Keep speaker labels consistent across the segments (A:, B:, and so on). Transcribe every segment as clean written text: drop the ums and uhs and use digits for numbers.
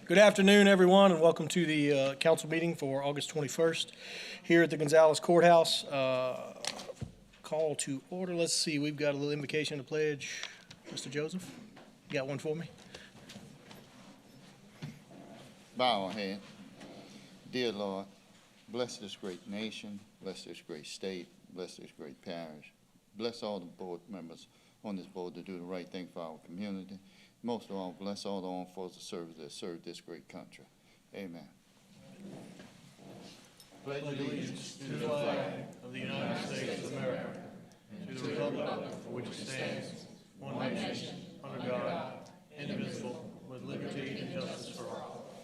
A: Good afternoon, everyone, and welcome to the council meeting for August 21st here at the Gonzales Courthouse. Call to order. Let's see, we've got a little invocation to pledge. Mr. Joseph, you got one for me?
B: Bow our head. Dear Lord, bless this great nation, bless this great state, bless this great parish. Bless all the board members on this board to do the right thing for our community. Most of all, bless all the armed forces of service that serve this great country. Amen.
A: Pledge allegiance to the flag of the United States of America and to the republic for which it stands, one nation, under God, indivisible, with liberty and justice for all.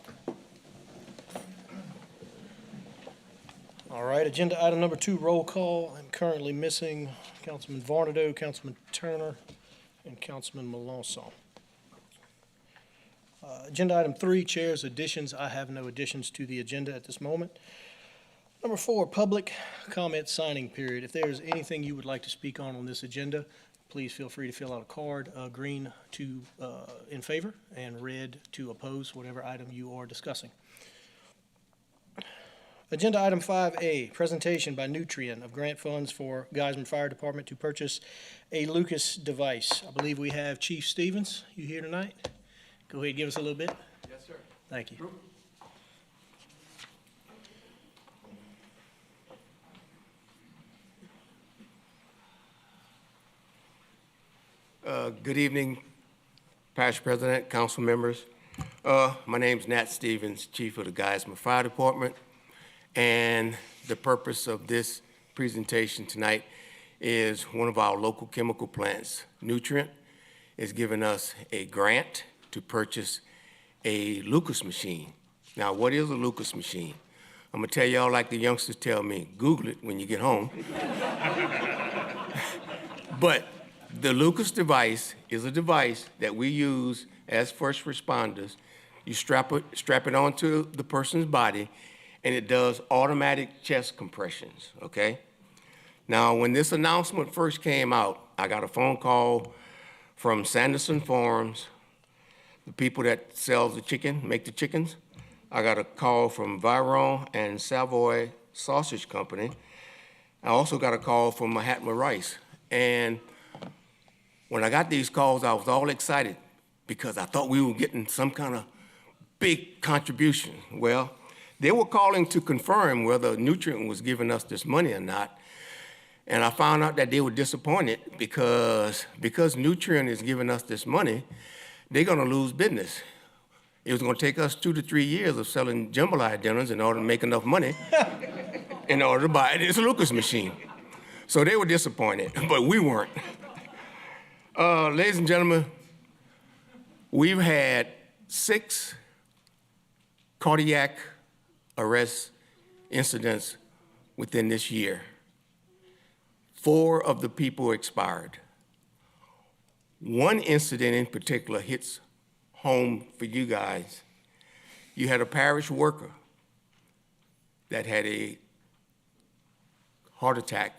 A: All right, agenda item number 2, roll call. I'm currently missing Councilman Varnado, Councilman Turner, and Councilman Melanson. Agenda item 3, chair's additions. I have no additions to the agenda at this moment. Number 4, public comment signing period. If there's anything you would like to speak on this agenda, please feel free to fill out a card, green to in favor and red to oppose whatever item you are discussing. Agenda item 5A, presentation by Nutrien of grant funds for Geismar Fire Department to purchase a Lucas device. I believe we have Chief Stevens. You here tonight? Go ahead and give us a little bit.
C: Yes, sir.
A: Thank you.
C: Good evening, Parish President, council members. My name's Nat Stevens, Chief of the Geismar Fire Department, and the purpose of this presentation tonight is one of our local chemical plants, Nutrien, is giving us a grant to purchase a Lucas machine. Now, what is a Lucas machine? I'm gonna tell y'all like the youngsters tell me, Google it when you get home. But the Lucas device is a device that we use as first responders. You strap it onto the person's body, and it does automatic chest compressions, okay? Now, when this announcement first came out, I got a phone call from Sanderson Farms, the people that sell the chicken, make the chickens. I got a call from Viron and Savoy Sausage Company. I also got a call from Mahatma Rice. And when I got these calls, I was all excited because I thought we were getting some kind of big contribution. Well, they were calling to confirm whether Nutrien was giving us this money or not. And I found out that they were disappointed because Nutrien is giving us this money, they're gonna lose business. It was gonna take us 2 to 3 years of selling jambalaya dinners in order to make enough money in order to buy this Lucas machine. So they were disappointed, but we weren't. Ladies and gentlemen, we've had 6 cardiac arrest incidents within this year. 4 of the people expired. One incident in particular hits home for you guys. You had a parish worker that had a heart attack,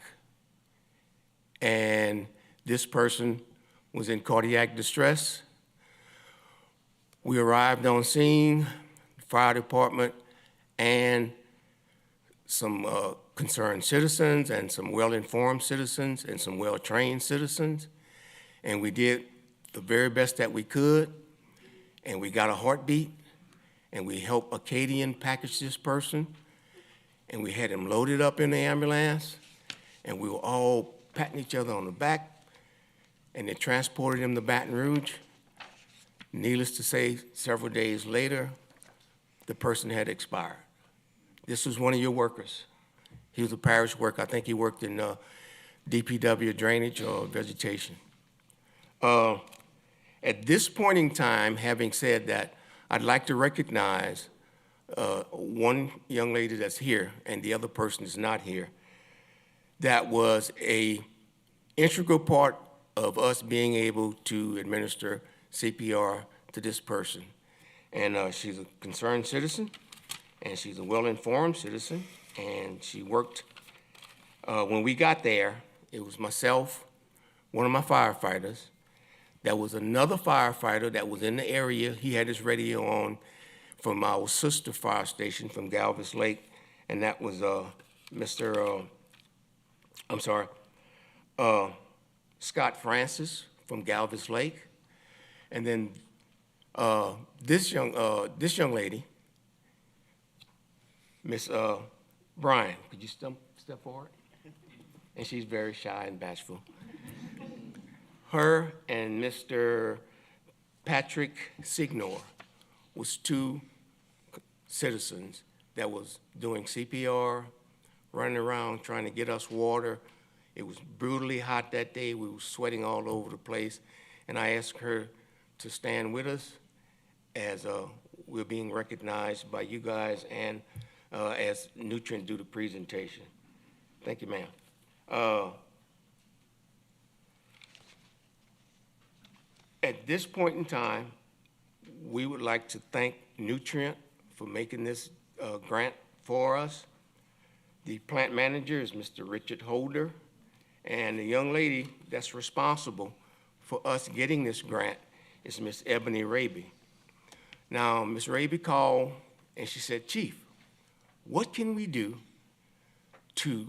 C: and this person was in cardiac distress. We arrived on scene, the fire department, and some concerned citizens and some well-informed citizens and some well-trained citizens. And we did the very best that we could, and we got a heartbeat, and we helped Acadian package this person, and we had him loaded up in the ambulance, and we were all patting each other on the back, and they transported him to Baton Rouge. Needless to say, several days later, the person had expired. This was one of your workers. He was a parish worker. I think he worked in DPW drainage or vegetation. At this point in time, having said that, I'd like to recognize one young lady that's here and the other person is not here. That was an integral part of us being able to administer CPR to this person. And she's a concerned citizen, and she's a well-informed citizen, and she worked. When we got there, it was myself, one of my firefighters. There was another firefighter that was in the area. He had his radio on from our sister fire station from Galvez Lake, and that was Scott Francis from Galvez Lake. And then this young lady, Miss Bryan, could you step forward? And she's very shy and bashful. Her and Mr. Patrick Signor was two citizens that was doing CPR, running around trying to get us water. It was brutally hot that day. We were sweating all over the place. And I asked her to stand with us as we're being recognized by you guys and as Nutrient do the presentation. Thank you, ma'am. At this point in time, we would like to thank Nutrient for making this grant for us. The plant manager is Mr. Richard Holder, and the young lady that's responsible for us getting this grant is Miss Ebony Raby. Now, Miss Raby called and she said, Chief, what can we do to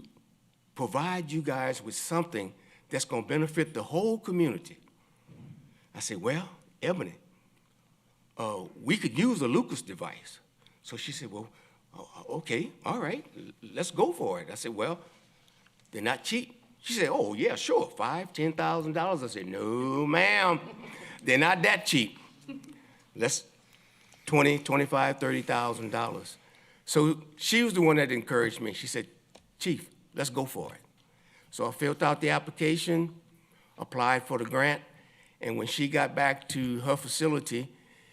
C: provide you guys with something that's gonna benefit the whole community? I said, well, Ebony, we could use a Lucas device. So she said, well, okay, all right, let's go for it. I said, well, they're not cheap. She said, oh, yeah, sure, $5,000, $10,000. I said, no, ma'am, they're not that cheap. Let's $20,000, $25,000, $30,000. So she was the one that encouraged me. She said, Chief, let's go for it. So I filled out the application, applied for the grant, and when she got back to her facility,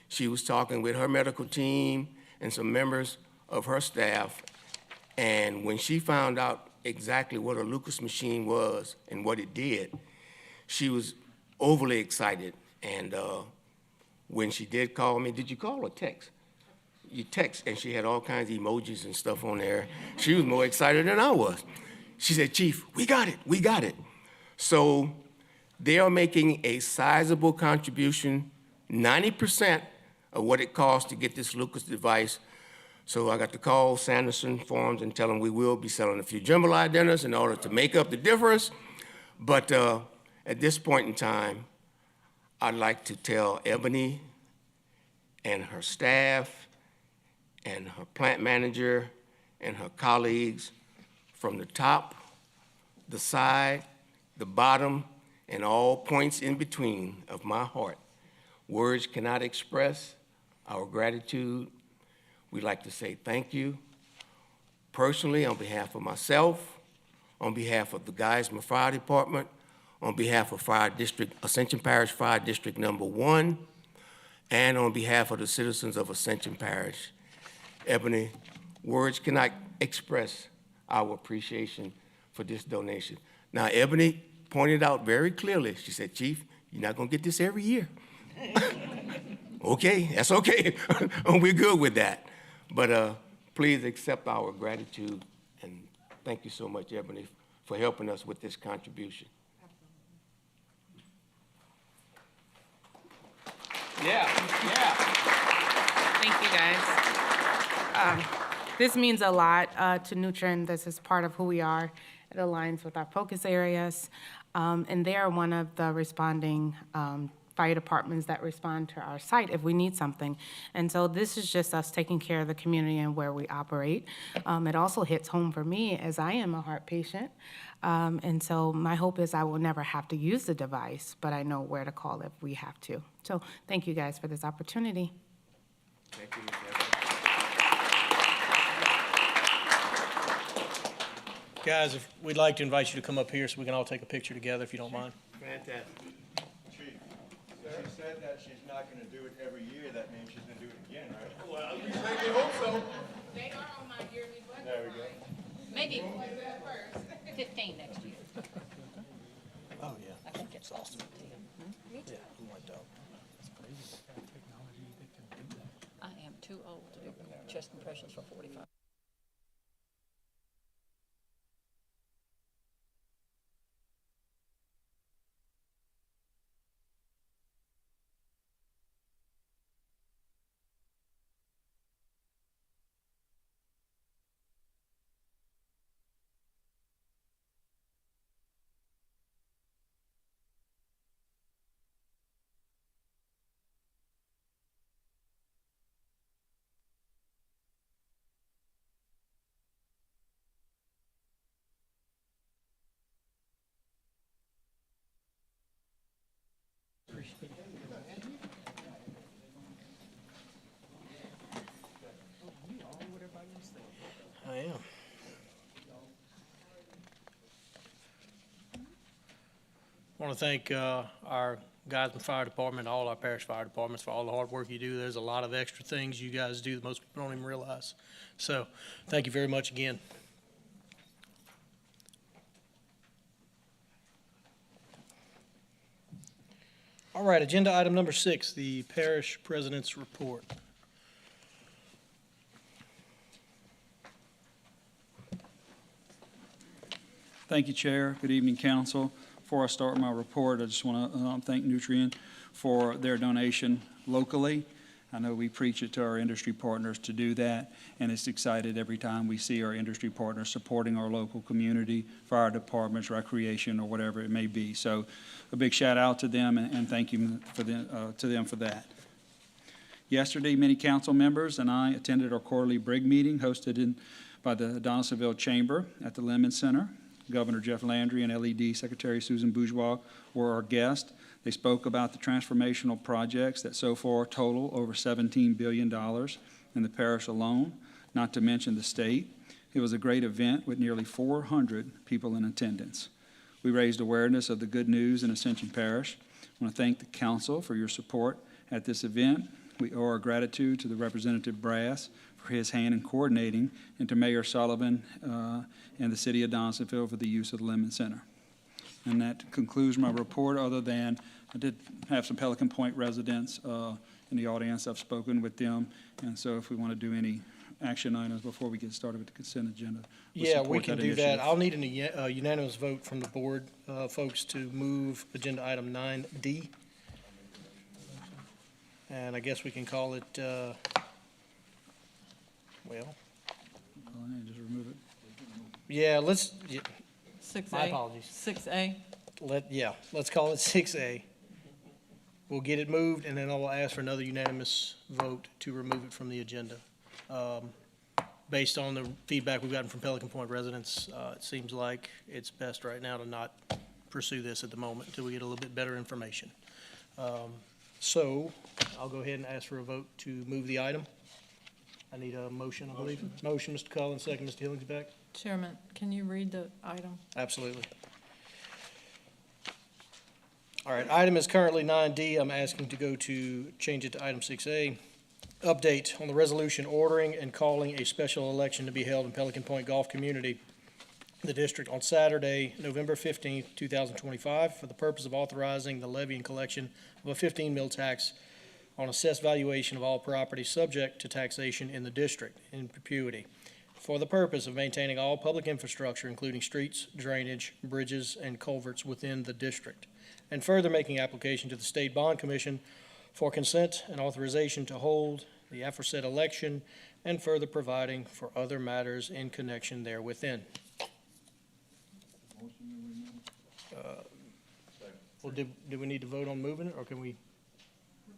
C: she was talking with her medical team and some members of her staff. And when she found out exactly what a Lucas machine was and what it did, she was overly excited. And when she did call me, did you call or text? You text, and she had all kinds of emojis and stuff on there. She was more excited than I was. She said, Chief, we got it, we got it. So they are making a sizable contribution, 90% of what it costs to get this Lucas device. So I got to call Sanderson Farms and tell them we will be selling a few jambalaya dinners in order to make up the difference. But at this point in time, I'd like to tell Ebony and her staff and her plant manager and her colleagues from the top, the side, the bottom, and all points in between of my heart. Words cannot express our gratitude. We'd like to say thank you. Personally, on behalf of myself, on behalf of the Geismar Fire Department, on behalf of Fire District, Ascension Parish Fire District Number 1, and on behalf of the citizens of Ascension Parish. Ebony, words cannot express our appreciation for this donation. Now, Ebony pointed out very clearly, she said, Chief, you're not gonna get this every year. Okay, that's okay. We're good with that. But please accept our gratitude, and thank you so much, Ebony, for helping us with this contribution. Yeah.
D: Thank you, guys. This means a lot to Nutrient. This is part of who we are. It aligns with our focus areas. And they are one of the responding fire departments that respond to our site if we need something. And so this is just us taking care of the community and where we operate. It also hits home for me as I am a heart patient. And so my hope is I will never have to use the device, but I know where to call if we have to. So thank you guys for this opportunity.
C: Thank you, Ms. Evans.
A: Guys, if we'd like to invite you to come up here so we can all take a picture together, if you don't mind.
C: Fantastic.
E: Chief, she said that she's not gonna do it every year, that means she's gonna do it again, right?
C: Well, we certainly hope so.
D: They are on my yearly budget.
E: There we go.
F: Maybe 15 next year.
A: Oh, yeah.
F: I think it's awesome.
A: Yeah, I'm like, dog.
F: I am too old to do chest compressions for 45.
A: I want to thank our guys in the fire department, all our parish fire departments for all the hard work you do. There's a lot of extra things you guys do that most people don't even realize. So thank you very much again. All right, agenda item number 6, the parish president's report.
G: Thank you, Chair. Good evening, Council. Before I start my report, I just want to thank Nutrien for their donation locally. I know we preach it to our industry partners to do that, and it's excited every time we see our industry partners supporting our local community, fire departments, recreation, or whatever it may be. So a big shout out to them, and thank you to them for that. Yesterday, many council members and I attended our quarterly BRIG meeting hosted by the Donaldsonville Chamber at the Lemon Center. Governor Jeff Landry and LED Secretary Susan Bourgeois were our guests. They spoke about the transformational projects that so far total over $17 billion in the parish alone, not to mention the state. It was a great event with nearly 400 people in attendance. We raised awareness of the good news in Ascension Parish. I want to thank the council for your support at this event. We owe our gratitude to the Representative Brass for his hand in coordinating, and to Mayor Sullivan and the City of Donaldsonville for the use of the Lemon Center. And that concludes my report, other than I did have some Pelican Point residents in the audience. I've spoken with them, and so if we want to do any action items before we get started with the consent agenda, we'll
A: Yeah, we
G: support
A: can
G: that
A: do that.
G: initiative.
A: I'll need a unanimous vote from the board, folks, to move agenda item 9D. And I guess we can call it, well,
G: Just remove it.
A: yeah, let's, yeah,
F: 6A.
A: my apologies.
F: 6A.
A: Let's call it 6A. We'll get it moved, and then I will ask for another unanimous vote to remove it from the agenda. Based on the feedback we've gotten from Pelican Point residents, it seems like it's best right now to not pursue this at the moment until we get a little bit better information. So I'll go ahead and ask for a vote to move the item. I need a motion, I believe. Motion, Mr. Cullen, second, Mr. Hillingsback.
F: Chairman, can you read the item?
A: Absolutely. All right, item is currently 9D. I'm asking to go to, change it to item 6A. Update on the resolution ordering and calling a special election to be held in Pelican Point Golf Community, the district, on Saturday, November 15th, 2025, for the purpose of authorizing the levy and collection of a 15 mil tax on assessed valuation of all property subject to taxation in the district in perpetuity, for the purpose of maintaining all public infrastructure, including streets, drainage, bridges, and culverts within the district, and further making application to the State Bond Commission for consent and authorization to hold the aforesaid election, and further providing for other matters in connection therewithin. Well, do we need to vote on moving it, or can we?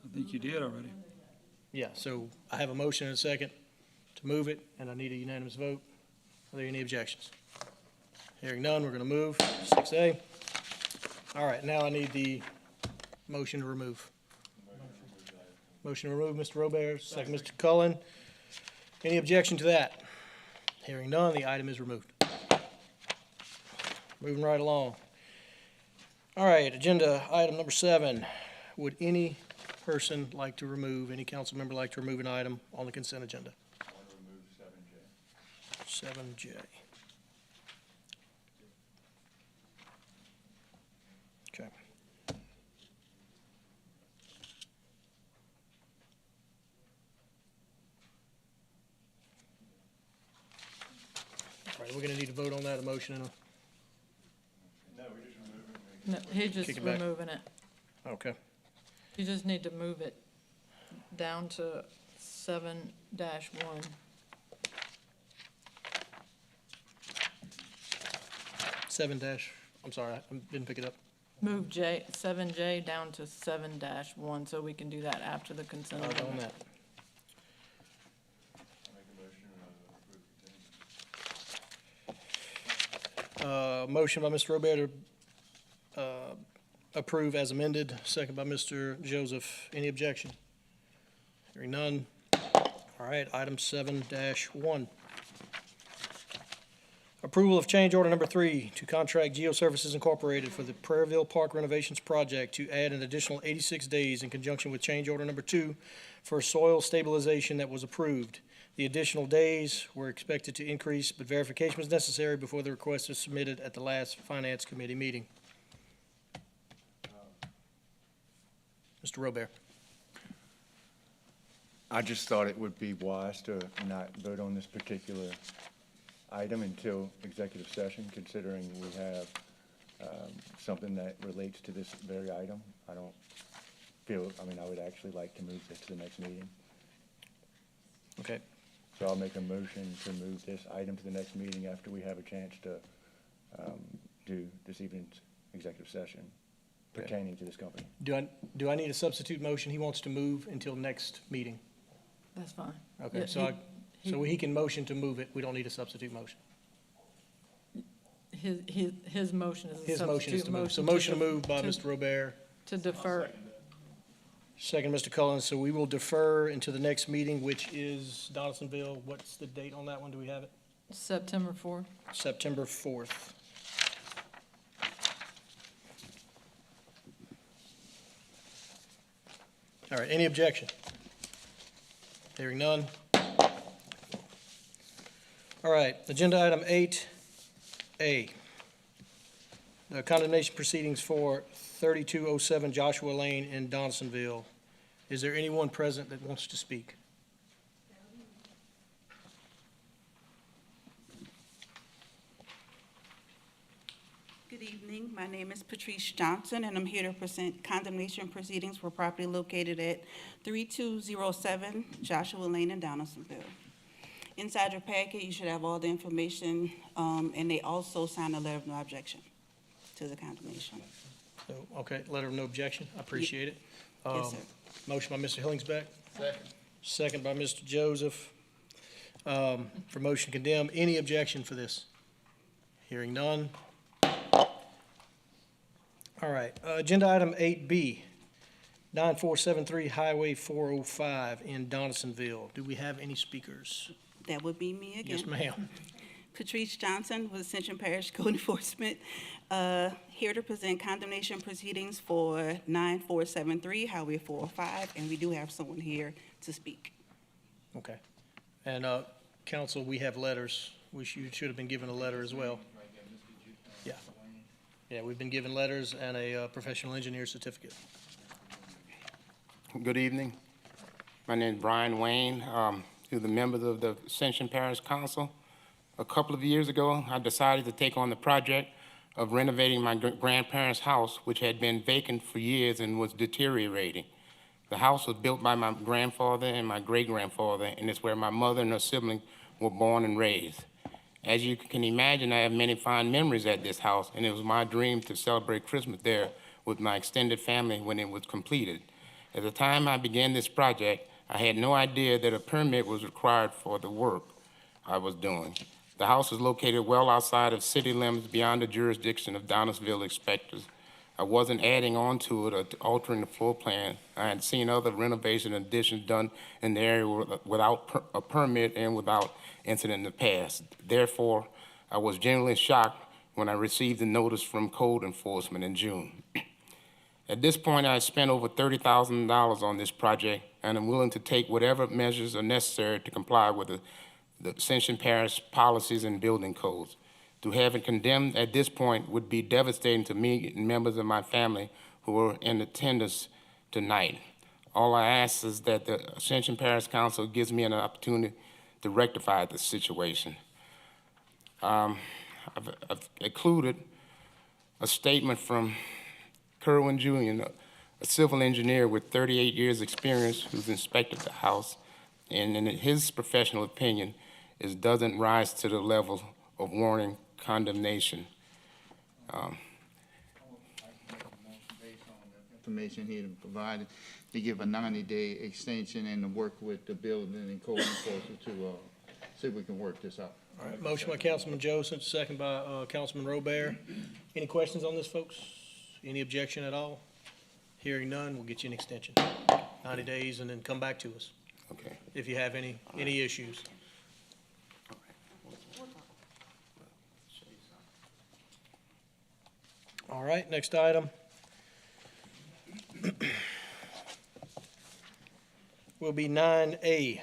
G: I think you did already.
A: Yeah, so I have a motion and a second to move it, and I need a unanimous vote. Are there any objections? Hearing none, we're going to move 6A. All right, now I need the motion to remove. Motion to remove, Mr. Robert, second, Mr. Cullen. Any objection to that? Hearing none, the item is removed. Moving right along. All right, agenda item number 7. Would any person like to remove, any council member like to remove an item on the consent agenda?
E: I want to remove 7J.
A: 7J. Okay. All right, we're gonna need to vote on that, a motion and a,
E: No, we're just removing it.
F: No, he's just
A: Kick it back.
F: removing it.
A: okay.
F: You just need to move it down to 7-1.
A: 7 dash, I'm sorry, I didn't pick it up.
F: Move 7J down to 7-1, so we can do that after the consent
A: All right, on
F: agenda.
A: that.
E: I make a motion to approve consent.
A: Motion by Mr. Robert to approve as amended, second by Mr. Joseph. Any objection? Hearing none. All right, item 7-1. Approval of change order number 3 to contract Geoservices Incorporated for the Prairieville Park renovations project to add an additional 86 days in conjunction with change order number 2 for soil stabilization that was approved. The additional days were expected to increase, but verification was necessary before the request was submitted at the last Finance Committee meeting. Mr. Robert.
E: I just thought it would be wise to not vote on this particular item until executive session, considering we have something that relates to this very item. I don't feel, I would actually like to move this to the next meeting.
A: Okay.
E: So I'll make a motion to move this item to the next meeting after we have a chance to do this evening's executive session pertaining to this company.
A: Do I need a substitute motion? He wants to move until next meeting.
F: That's fine.
A: Okay,
F: Yeah,
A: so he can motion to move it. We don't need a substitute motion.
F: His motion is a
A: His motion is
F: substitute
A: to move. So
F: motion
A: motion to move by
F: to-
A: Mr. Robert,
F: To defer.
A: second Mr. Cullen. So we will defer into the next meeting, which is Donaldsonville. What's the date on that one? Do we have it?
F: September 4th.
A: September 4th. All right, any objection? Hearing none. All right, agenda item 8A. The condemnation proceedings for 3207 Joshua Lane in Donaldsonville. Is there anyone present that wants to speak?
H: Good evening. My name is Patrice Johnson, and I'm here to present condemnation proceedings for property located at 3207 Joshua Lane in Donaldsonville. Inside your packet, you should have all the information, and they also signed a letter of no objection to the condemnation.
A: So, okay, letter of no objection. I appreciate it.
H: Yes, sir.
A: Motion by Mr. Hillingsbeck. Second by Mr. Joseph. For motion to condemn. Any objection for this? Hearing none. All right, agenda item 8B, 9473 Highway 405 in Donaldsonville. Do we have any speakers?
H: That would be me again.
A: Yes, ma'am.
H: Patrice Johnson with Ascension Parish Code Enforcement, here to present condemnation proceedings for 9473 Highway 405, and we do have someone here to speak.
A: Okay. And, council, we have letters. You should have been given a letter as well. Yeah. Yeah, we've been given letters and a professional engineer certificate.
C: Good evening. My name is Brian Wayne, to the members of the Ascension Parish Council. A couple of years ago, I decided to take on the project of renovating my grandparents' house, which had been vacant for years and was deteriorating. The house was built by my grandfather and my great-grandfather, and it's where my mother and her sibling were born and raised. As you can imagine, I have many fond memories at this house, and it was my dream to celebrate Christmas there with my extended family when it was completed. At the time I began this project, I had no idea that a permit was required for the work I was doing. The house is located well outside of city limits beyond the jurisdiction of Donaldsonville inspectors. I wasn't adding on to it or altering the floor plan. I had seen other renovation additions done in the area without a permit and without incident in the past. Therefore, I was genuinely shocked when I received the notice from code enforcement in June. At this point, I spent over $30,000 on this project, and I'm willing to take whatever measures are necessary to comply with the Ascension Parish policies and building codes. To have it condemned at this point would be devastating to me and members of my family who are in attendance tonight. All I ask is that the Ascension Parish Council gives me an opportunity to rectify the situation. I've included a statement from Kerwin Jr., a civil engineer with 38 years' experience who's inspected the house, and in his professional opinion, it doesn't rise to the level of warranting condemnation.
B: Information here provided to give a 90-day extension and to work with the building and code enforcement to see if we can work this out.
A: All right, motion by Councilman Joseph, second by Councilman Robert. Any questions on this, folks? Any objection at all? Hearing none, we'll get you an extension. 90 days, and then come back to us
C: Okay.
A: if you have any issues. All right, next item. Will be 9A.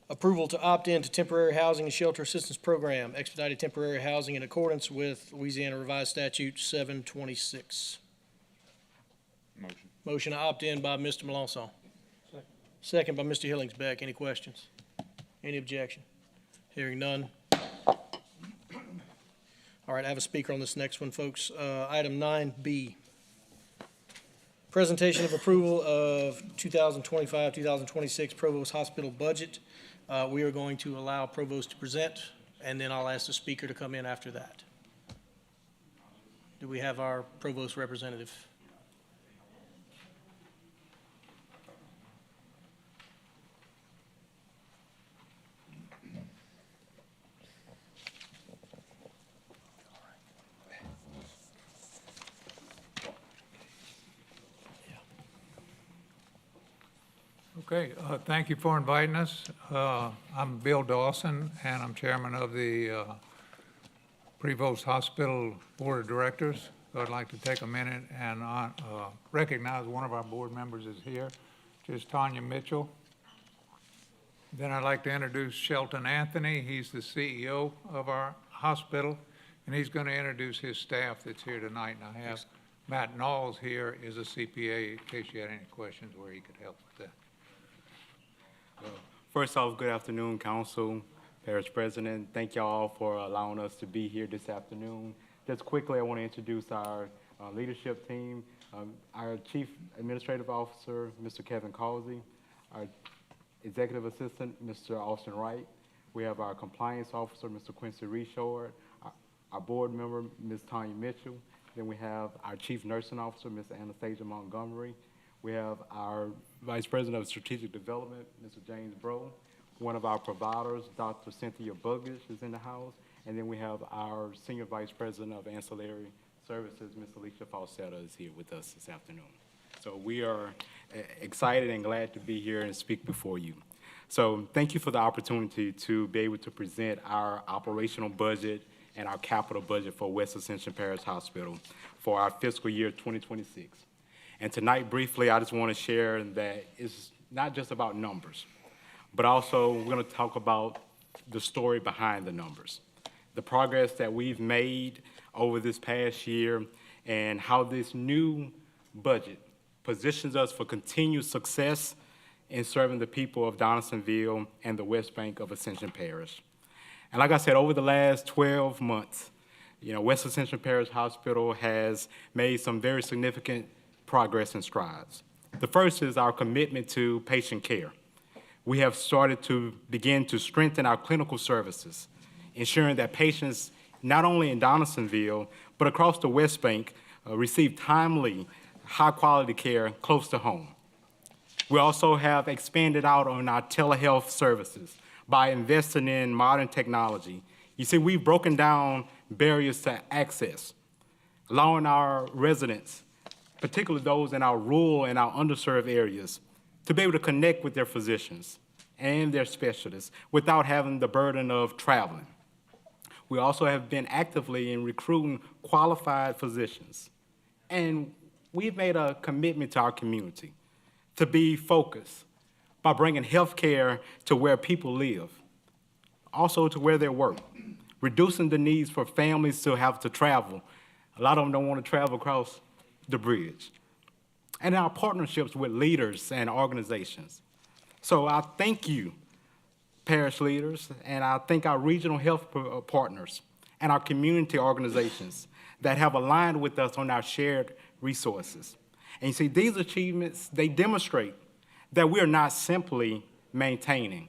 A: Approval to opt in to temporary housing and shelter assistance program, expedited temporary housing in accordance with Louisiana Revised Statute 726. Motion to opt in by Mr. Melanson. Second by Mr. Hillingsbeck. Any questions? Any objection? Hearing none. All right, I have a speaker on this next one, folks. Item 9B. Presentation of approval of 2025-2026 Provost Hospital budget. We are going to allow Provost to present, and then I'll ask the speaker to come in after that. Do we have our Provost representative?
I: Okay, thank you for inviting us. I'm Bill Dawson, and I'm chairman of the Prevost Hospital Board of Directors. So I'd like to take a minute and recognize one of our board members is here, which is Tanya Mitchell. Then I'd like to introduce Shelton Anthony. He's the CEO of our hospital, and he's going to introduce his staff that's here tonight. And I have Matt Knowles here, is a CPA, in case you had any questions where he could help with that.
J: First off, good afternoon, Council, Parish President. Thank y'all for allowing us to be here this afternoon. Just quickly, I want to introduce our leadership team. Our Chief Administrative Officer, Mr. Kevin Causey, our Executive Assistant, Mr. Austin Wright. We have our Compliance Officer, Mr. Quincy Reshort, our board member, Ms. Tanya Mitchell. Then we have our Chief Nursing Officer, Ms. Anastasia Montgomery. We have our Vice President of Strategic Development, Mr. James Bro. One of our providers, Dr. Cynthia Buggage, is in the house. And then we have our Senior Vice President of Ancillary Services, Ms. Alicia Falsetta, is here with us this afternoon. So we are excited and glad to be here and speak before you. So thank you for the opportunity to be able to present our operational budget and our capital budget for West Ascension Parish Hospital for our fiscal year 2026. And tonight, briefly, I just want to share that it's not just about numbers, but also we're going to talk about the story behind the numbers, the progress that we've made over this past year, and how this new budget positions us for continued success in serving the people of Donaldsonville and the West Bank of Ascension Parish. And like I said, over the last 12 months, West Ascension Parish Hospital has made some very significant progress and strides. The first is our commitment to patient care. We have started to begin to strengthen our clinical services, ensuring that patients not only in Donaldsonville, but across the West Bank receive timely, high-quality care close to home. We also have expanded out on our telehealth services by investing in modern technology. You see, we've broken down barriers to access, allowing our residents, particularly those in our rural and our underserved areas, to be able to connect with their physicians and their specialists without having the burden of traveling. We also have been actively in recruiting qualified physicians. And we've made a commitment to our community to be focused by bringing health care to where people live, also to where they work, reducing the needs for families to have to travel. A lot of them don't want to travel across the bridge, and our partnerships with leaders and organizations. So I thank you, parish leaders, and I thank our regional health partners and our community organizations that have aligned with us on our shared resources. And you see, these achievements, they demonstrate that we are not simply maintaining,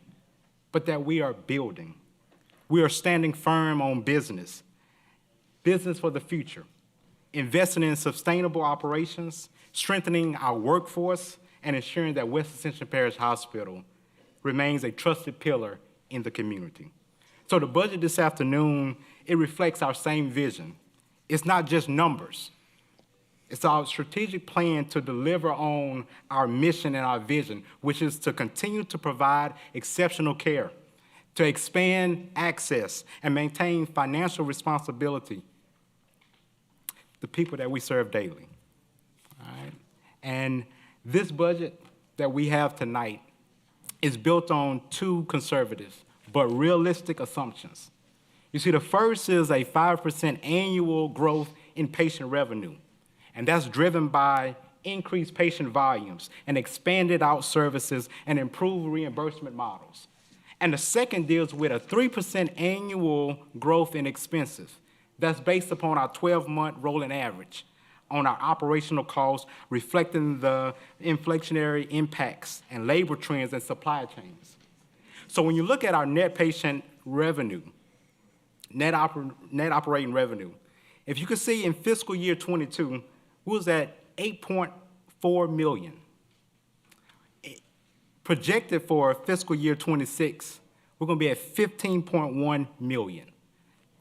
J: but that we are building. We are standing firm on business for the future, investing in sustainable operations, strengthening our workforce, and ensuring that West Ascension Parish Hospital remains a trusted pillar in the community. So the budget this afternoon, it reflects our same vision. It's not just numbers. It's our strategic plan to deliver on our mission and our vision, which is to continue to provide exceptional care, to expand access and maintain financial responsibility, the people that we serve daily. All right? And this budget that we have tonight is built on two conservative but realistic assumptions. You see, the first is a 5% annual growth in patient revenue, and that's driven by increased patient volumes and expanded out services and improved reimbursement models. And the second deals with a 3% annual growth in expenses. That's based upon our 12-month rolling average on our operational costs, reflecting the inflationary impacts and labor trends and supply chains. So when you look at our net patient revenue, net operating revenue, if you can see in fiscal year 22, we was at 8.4 million. Projected for fiscal year 26, we're gonna be at 15.1 million.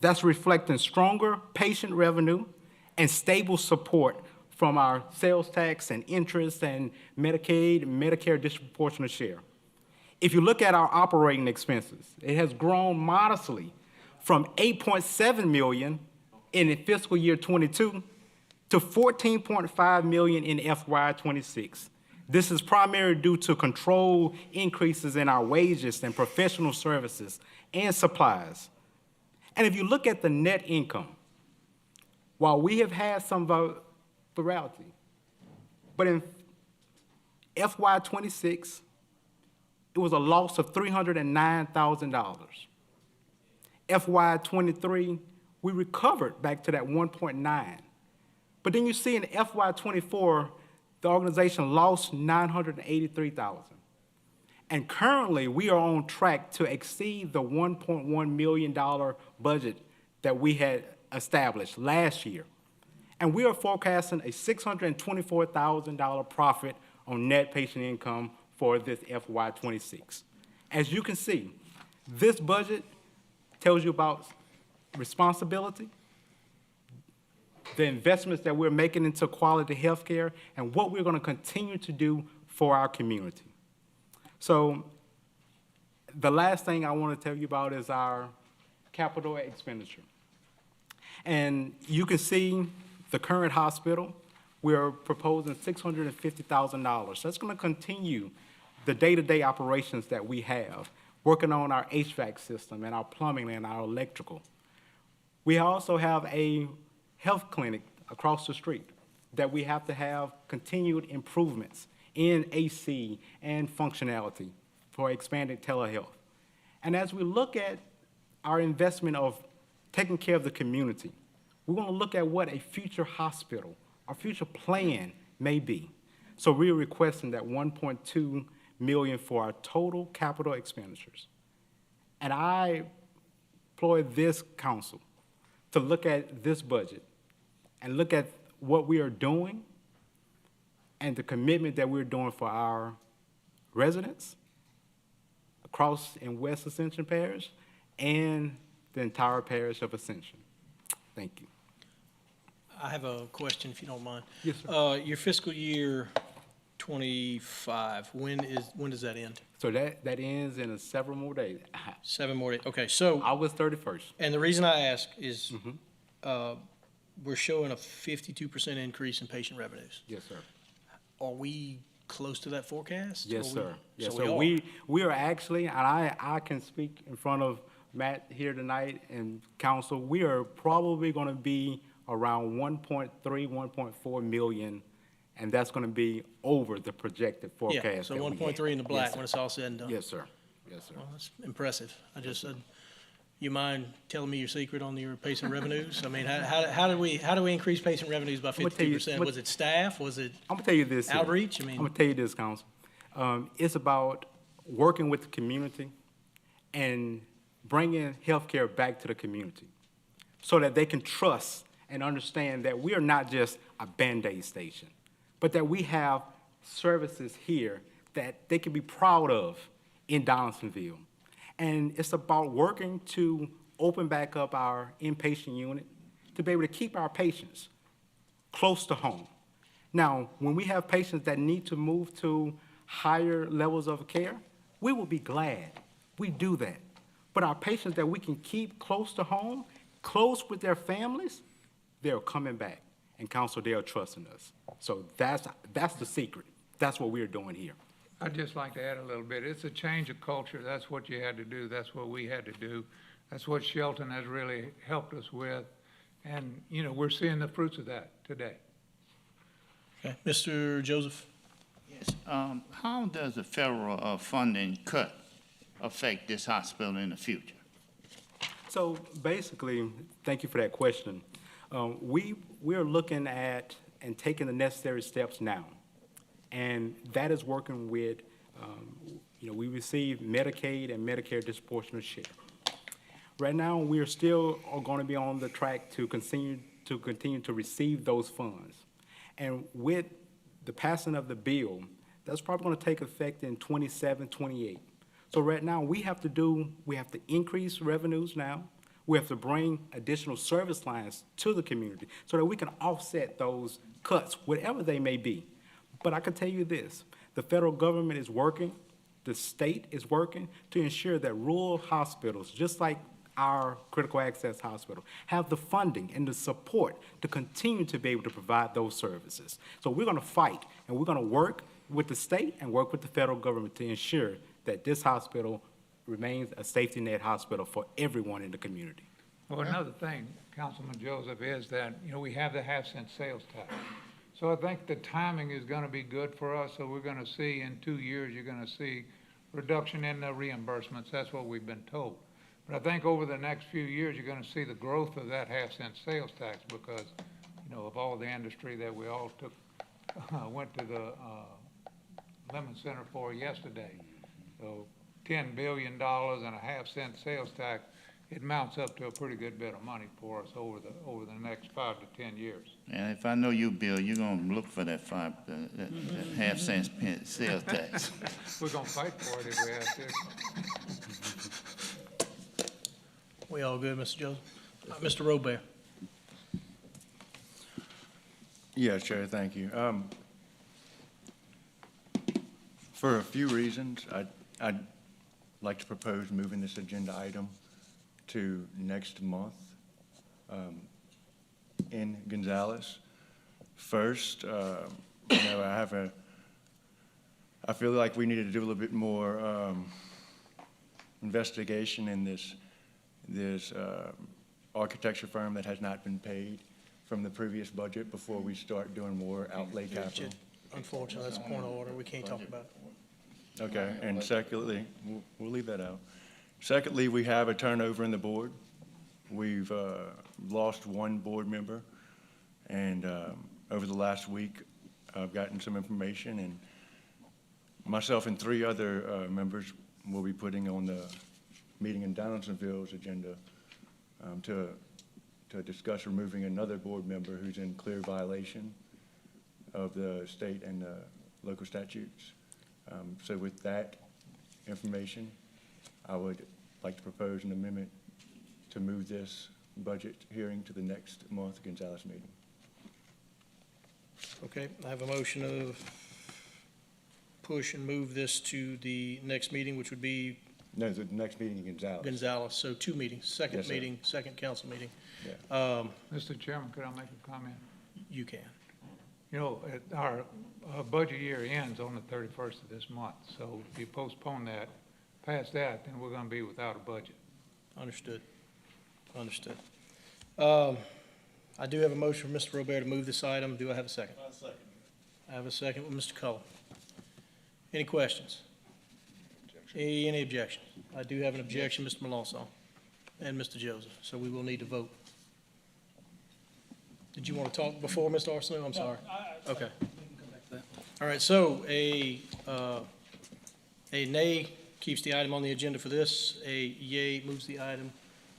J: That's reflecting stronger patient revenue and stable support from our sales tax and interest and Medicaid and Medicare disproportionate share. If you look at our operating expenses, it has grown modestly from 8.7 million in fiscal year 22 to 14.5 million in FY 26. This is primarily due to controlled increases in our wages and professional services and supplies. And if you look at the net income, while we have had some virality, but in FY 26, it was a loss of $309,000. FY 23, we recovered back to that 1.9. But then you see in FY 24, the organization lost $983,000. And currently, we are on track to exceed the $1.1 million budget that we had established last year. And we are forecasting a $624,000 profit on net patient income for this FY 26. As you can see, this budget tells you about responsibility, the investments that we're making into quality health care, and what we're going to continue to do for our community. So the last thing I want to tell you about is our capital expenditure. And you can see the current hospital, we're proposing $650,000. That's going to continue the day-to-day operations that we have, working on our HVAC system and our plumbing and our electrical. We also have a health clinic across the street that we have to have continued improvements in AC and functionality for expanded telehealth. And as we look at our investment of taking care of the community, we want to look at what a future hospital, our future plan may be. So we're requesting that 1.2 million for our total capital expenditures. And I employ this council to look at this budget and look at what we are doing and the commitment that we're doing for our residents across in West Ascension Parish and the entire parish of Ascension. Thank you.
A: I have a question, if you don't mind.
J: Yes, sir.
A: Your fiscal year 25, when does that end?
J: So that ends in several more days.
A: 7 more days. Okay, so,
J: August 31st.
A: and the reason I ask is, we're showing a 52% increase in patient revenues.
J: Yes, sir.
A: Are we close to that forecast?
J: Yes, sir. Yes,
A: So
J: sir.
A: we are.
J: We are actually, and I can speak in front of Matt here tonight and council, we are probably going to be around 1.3, 1.4 million, and that's going to be over the projected forecast.
A: Yeah, so
J: that we
A: 1.3
J: had.
A: in the black
J: Yes,
A: when
J: sir.
A: it's all said and done.
J: Yes, sir. Yes, sir.
A: Well, that's impressive. I just said, you mind telling me your secret on your patient revenues? I mean, how do we increase patient revenues by
J: gonna tell you-
A: 52%? Was it staff? Was it
J: I'm gonna tell you this. here.
A: outreach? I
J: I'm
A: mean,
J: gonna tell you this, council. It's about working with the community and bringing healthcare back to the community so that they can trust and understand that we are not just a Band-Aid station, but that we have services here that they can be proud of in Donaldsonville. And it's about working to open back up our inpatient unit to be able to keep our patients close to home. Now, when we have patients that need to move to higher levels of care, we will be glad. We do that. But our patients that we can keep close to home, close with their families, they're coming back. and Council, they are trusting us. So that's the secret. That's what we're doing here.
I: I'd just like to add a little bit. It's a change of culture. That's what you had to do. That's what we had to do. That's what Shelton has really helped us with. And, you know, we're seeing the fruits of that today.
A: Okay, Mr. Joseph?
B: Yes, how does the federal funding cut affect this hospital in the future?
J: So basically, thank you for that question. We're looking at and taking the necessary steps now. And that is working with, we receive Medicaid and Medicare disproportionate share. Right now, we are still going to be on the track to continue to receive those funds. And with the passing of the bill, that's probably going to take effect in 27, 28. So right now, we have to increase revenues now. We have to bring additional service lines to the community so that we can offset those cuts, whatever they may be. But I can tell you this, the federal government is working, the state is working to ensure that rural hospitals, just like our critical access hospital, have the funding and the support to continue to be able to provide those services. So we're gonna fight, and we're gonna work with the state and work with the federal government to ensure that this hospital remains a safety net hospital for everyone in the community.
I: Well, another thing, Councilman Joseph, is that, you know, we have the half-cent sales tax. So I think the timing is gonna be good for us, so we're gonna see in 2 years, you're gonna see reduction in the reimbursements. That's what we've been told. But I think over the next few years, you're gonna see the growth of that half-cent sales tax because, you know, of all the industry that we all took, went to the Lemon Center for yesterday. So $10 billion and a half-cent sales tax, it mounts up to a pretty good bit of money for us over the next 5 to 10 years.
B: And if I know you, Bill, you're gonna look for that that half-cent sales tax.
I: We're gonna fight for it if we have to.
A: We all good, Mr. Joseph? Mr. Robert?
E: Yes, Chair, thank you. For a few reasons, I'd like to propose moving this agenda item to next month in Gonzales. First, I feel like we need to do a little bit more investigation in this architecture firm that has not been paid from the previous budget before we start doing more outlay capital.
A: Unfortunately, that's a point of order. We can't talk about it.
E: Okay, and secondly, we'll leave that out. Secondly, we have a turnover in the board. We've lost one board member, and over the last week, I've gotten some information, and myself and 3 other members will be putting on the meeting in Donaldsonville's agenda to discuss removing another board member who's in clear violation of the state and the local statutes. So with that information, I would like to propose an amendment to move this budget hearing to the next month Gonzales meeting.
A: Okay, I have a motion of push and move this to the next meeting, which would be
E: No, the next meeting in Gonzales.
A: Gonzales, so 2 meetings, second
E: Yes, sir.
A: meeting, second council meeting.
E: Yeah.
I: Mr. Chairman, could I make a comment?
A: You can.
I: You know, our budget year ends on the 31st of this month, so if you postpone that, past that, then we're gonna be without a budget.
A: Understood. Understood. I do have a motion for Mr. Robert to move this item. Do I have a second? I have a second with Mr. Cullen. Any questions? Any objections? I do have an objection, Mr. Melanson and Mr. Joseph, so we will need to vote. Did you want to talk before, Mr. Arsenault? I'm sorry. Okay. All right, so a nay keeps the item on the agenda for this. A yay moves the item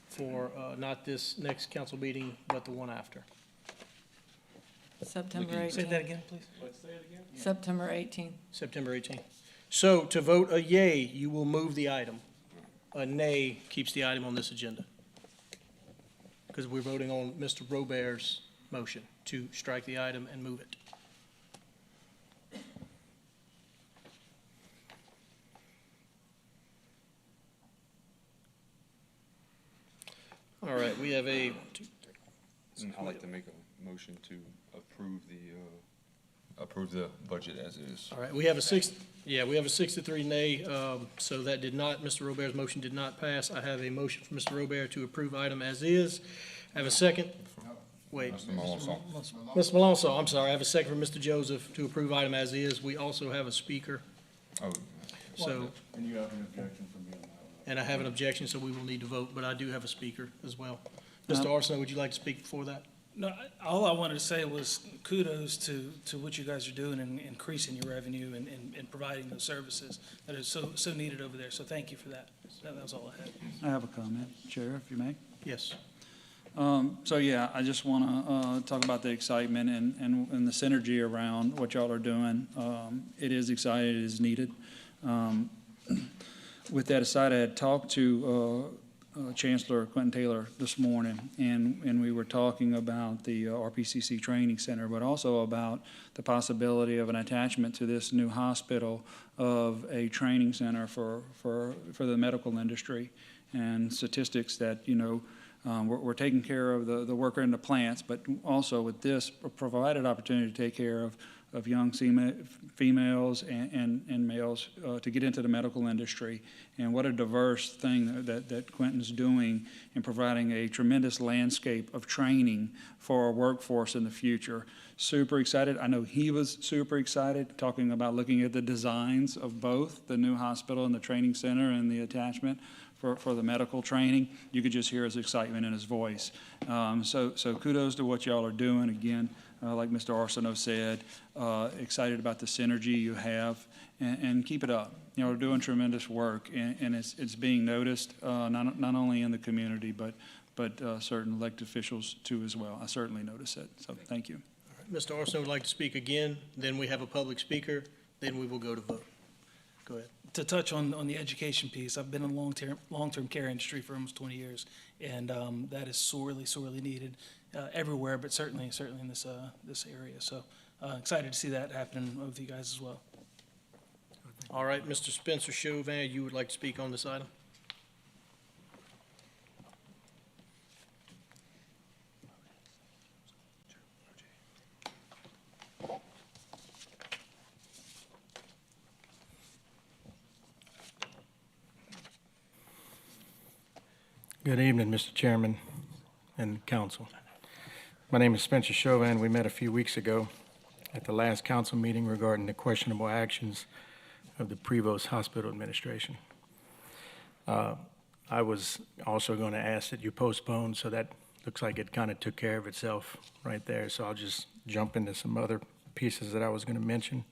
A: for not this next council meeting, but the one after.
F: September 18th.
A: Say that again, please.
F: September 18th.
A: September 18th. So to vote a yay, you will move the item. A nay keeps the item on this agenda. Because we're voting on Mr. Robert's motion to strike the item and move it. All right, we have a,
K: I'd like to make a motion to approve the budget as is.
A: All right, we have a 6-3 nay, so that did not, Mr. Robert's motion did not pass. I have a motion from Mr. Robert to approve item as is. I have a second. Wait.
K: Mr. Malonson.
A: Mr. Malonso, I'm sorry, I have a second from Mr. Joseph to approve item as is. We also have a speaker,
K: Oh,
A: so,
E: And you have an objection from me on that one?
A: and I have an objection, so we will need to vote, but I do have a speaker as well. Mr. Arsenault, would you like to speak before that?
L: No, all I wanted to say was kudos to what you guys are doing in increasing your revenue and providing those services that are so needed over there. So thank you for that. That was all I had.
G: I have a comment, Chair, if you may.
A: Yes.
G: So yeah, I just want to talk about the excitement and the synergy around what y'all are doing. It is exciting, it is needed. With that aside, I had talked to Chancellor Quentin Taylor this morning, and we were talking about the RPCC Training Center, but also about the possibility of an attachment to this new hospital of a training center for the medical industry, and statistics that, you know, we're taking care of the worker in the plants, but also with this provided opportunity to take care of young females and males to get into the medical industry. And what a diverse thing that Quentin's doing in providing a tremendous landscape of training for our workforce in the future. Super excited. I know he was super excited, talking about looking at the designs of both the new hospital and the training center and the attachment for the medical training. You could just hear his excitement in his voice. So kudos to what y'all are doing. Again, like Mr. Arsenault said, excited about the synergy you have, and keep it up. You know, we're doing tremendous work, and it's being noticed, not only in the community, but certain elected officials too as well. I certainly notice it, so thank you.
A: Mr. Arsenault would like to speak again, then we have a public speaker, then we will go to vote. Go ahead.
L: To touch on the education piece, I've been in the long-term care industry for almost 20 years, and that is sorely needed everywhere, but certainly in this area. So excited to see that happen with you guys as well.
A: All right, Mr. Spencer Chauvin, you would like to speak on this item?
M: Good evening, Mr. Chairman and council. My name is Spencer Chauvin. We met a few weeks ago at the last council meeting regarding the questionable actions of the Prevost Hospital Administration. I was also going to ask that you postpone, so that looks like it kind of took care of itself right there. So I'll just jump into some other pieces that I was going to mention.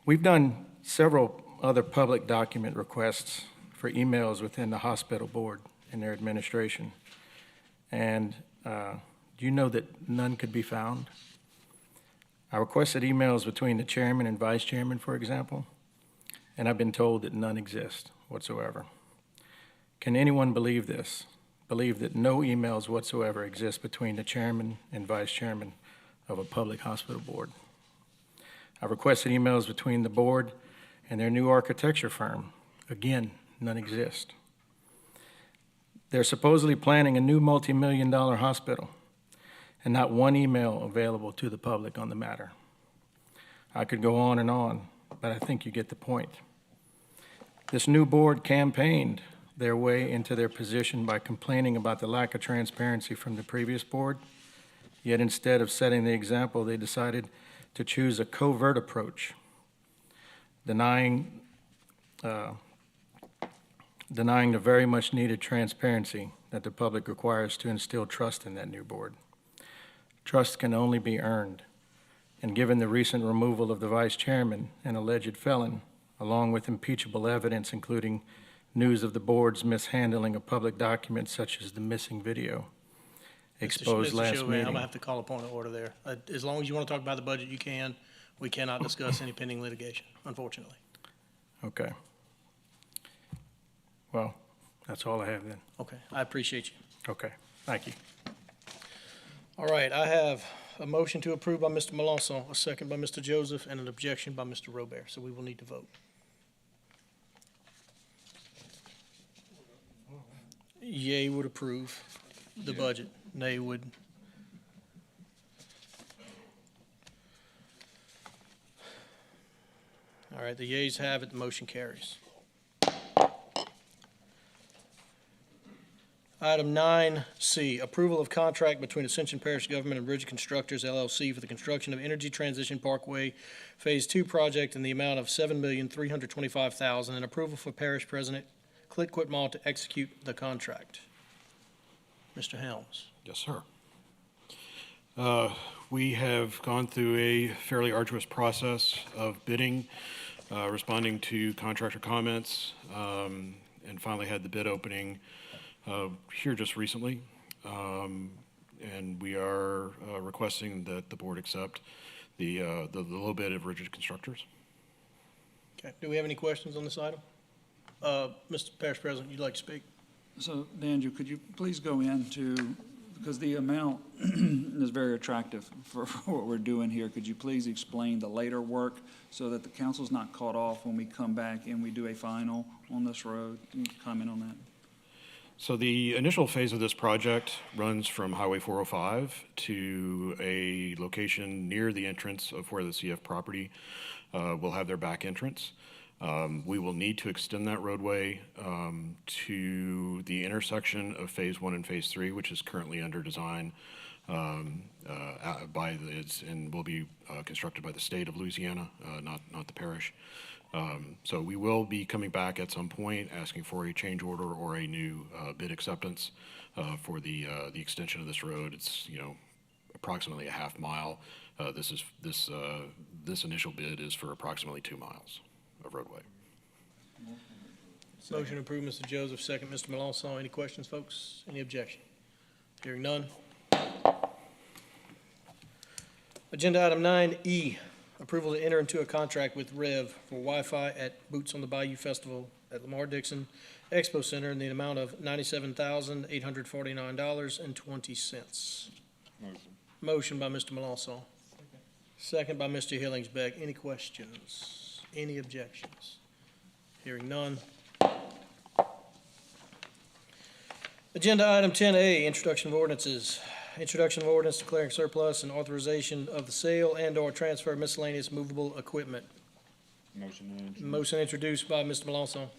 M: We've done several other public document requests for emails within the hospital board and their administration. And do you know that none could be found? I requested emails between the chairman and vice chairman, for example, and I've been told that none exist whatsoever. Can anyone believe this? Believe that no emails whatsoever exist between the chairman and vice chairman of a public hospital board? I requested emails between the board and their new architecture firm. Again, none exist. They're supposedly planning a new multi-million-dollar hospital, and not one email available to the public on the matter. I could go on, but I think you get the point. This new board campaigned their way into their position by complaining about the lack of transparency from the previous board, yet instead of setting the example, they decided to choose a covert approach, denying the very much needed transparency that the public requires to instill trust in that new board. Trust can only be earned, and given the recent removal of the vice chairman, an alleged felon, along with impeachable evidence including news of the board's mishandling of public documents such as the missing video exposed
A: Mr.
M: last
A: Chauvin,
M: meeting.
A: I'm gonna have to call a point of order there. As long as you want to talk about the budget, you can. We cannot discuss any pending litigation, unfortunately.
M: Okay. Well, that's all I have then.
A: Okay, I appreciate you.
M: Okay, thank you.
A: All right, I have a motion to approve by Mr. Melanson, a second by Mr. Joseph, and an objection by Mr. Robert, so we will need to vote. Yea would approve. the budget. Nay would. All right, the yeas have it, the motion carries. Item 9C, approval of contract between Ascension Parish Government and Bridge Constructors LLC for the construction of Energy Transition Parkway Phase 2 project in the amount of $7,325,000 and approval for Parish President Clint Quitmall to execute the contract. Mr. Helms.
N: Yes, sir. We have gone through a fairly arduous process of bidding, responding to contractor comments, and finally had the bid opening here just recently. And we are requesting that the board accept the low bid of Rigid Constructors.
A: Okay, do we have any questions on this item? Mr. Parish President, you'd like to speak?
G: So, Daniel, could you please go into, because the amount is very attractive for what we're doing here, could you please explain the later work so that the council's not caught off when we come back and we do a final on this road? Can you comment on that?
N: So the initial phase of this project runs from Highway 405 to a location near the entrance of where the CF property will have their back entrance. We will need to extend that roadway to the intersection of Phase 1 and Phase 3, which is currently under design and will be constructed by the state of Louisiana, not the parish. So we will be coming back at some point asking for a change order or a new bid acceptance for the extension of this road. It's approximately a half mile. This initial bid is for approximately 2 miles of roadway.
A: Motion approved, Mr. Joseph, second, Mr. Melanson. Any questions, folks? Any objection? Hearing none. Agenda item 9E, approval to enter into a contract with Rev for Wi-Fi at Boots on the Bayou Festival at Lamar Dixon Expo Center in the amount of $97,849.20. Motion by Mr. Melanson. Second by Mr. Hillingsbeck. Any questions? Any objections? Hearing none. Agenda item 10A, introduction of ordinances. Introduction of ordinance declaring surplus and authorization of the sale and/or transfer of miscellaneous movable equipment. Motion introduced by Mr. Melanson.